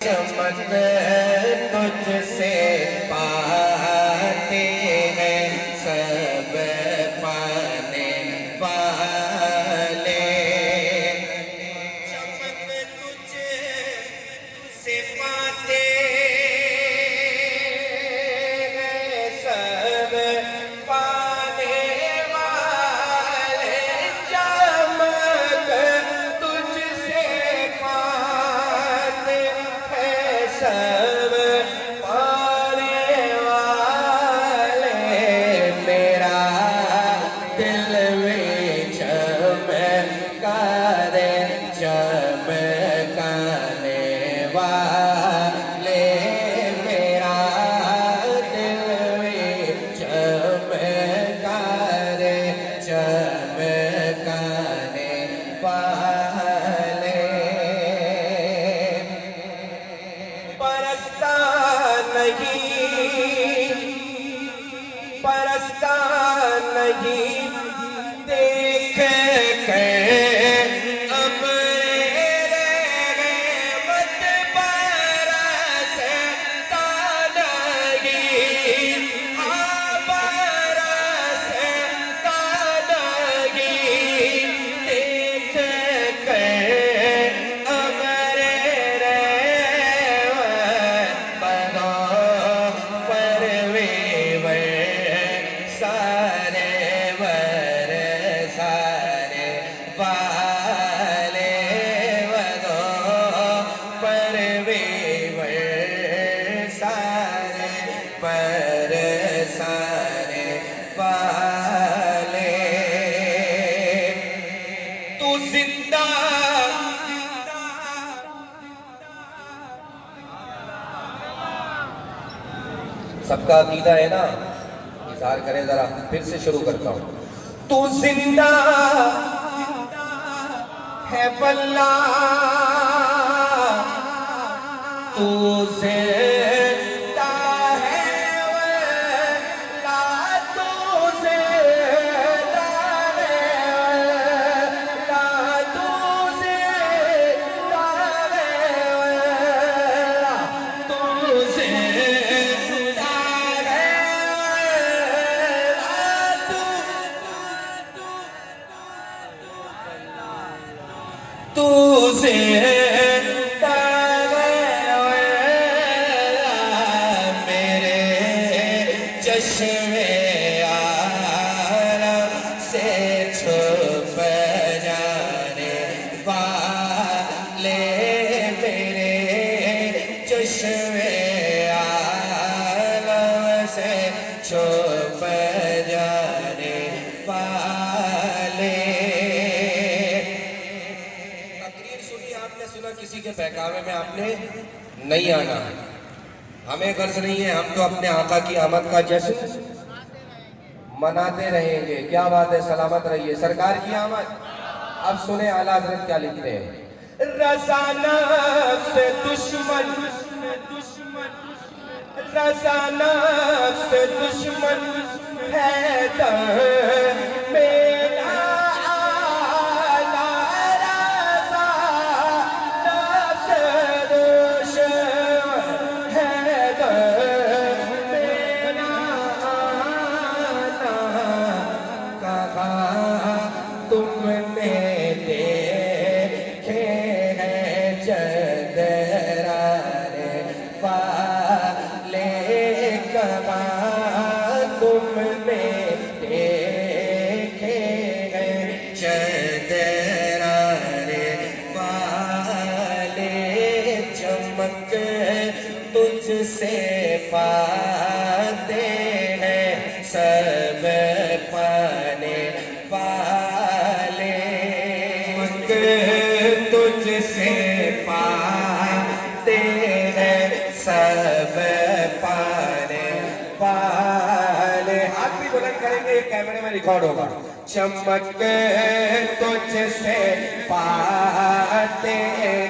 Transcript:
چمک تجھ سے پاتے ہیں سب پانے والے، چمک تجھ سے پاتے ہیں سب پانے والے، چمک تجھ سے پاتے ہیں سب پانے والے، میرا دل میں چمکا دے چمکانے والے، میرا دل میں چمکا دے چمکانے والے، پرستہ نہیں دیکھ کے ابر رحمت برستا نہیں، ہاں برستا نہیں، دیکھ کے ابر رحمت بدوں پر سارے برسانے والے، بدوں پر سارے برسانے والے، تو زندہ سب کا عقیدہ ہے نا، اظہار کریں ذرا، پھر سے شروع کرتا ہوں، تو زندہ ہے واللہ، تو زندہ ہے واللہ، تو زندہ ہے واللہ، تو زندہ ہے واللہ، تو زندہ ہے واللہ، تو زندہ ہے واللہ، میرے چشم عالم سے چھپ جانے والے، میرے چشم عالم سے چھپ جانے والے، تقریر سنی آپ نے، سنا کسی کے بہکاوے میں آپ نے نہیں آنا، ہمیں غرض نہیں ہے، ہم تو اپنے آقا کی آمد کا جشن مناتے رہیں گے، کیا بات ہے، سلامت رہیے، سرکار کی آمد۔ اب سنیں اعلیٰ حضرت کیا لکھتے ہیں، رضا نفس دشمن، رضا نفس دشمن ہے در میرا آلہ، رضا نفس دشمن ہے در میرا آلہ، کہا تم نے دیکھے ہیں چندرانے والے، کہا تم نے دیکھے ہیں چندرانے والے، چمک تجھ سے پاتے ہیں سب پانے والے، چمک تجھ سے پاتے ہیں سب پانے والے، ہاتھ بھی بلند کریں گے، کیمرے میں ریکارڈ ہوگا، چمک تجھ سے پاتے ہیں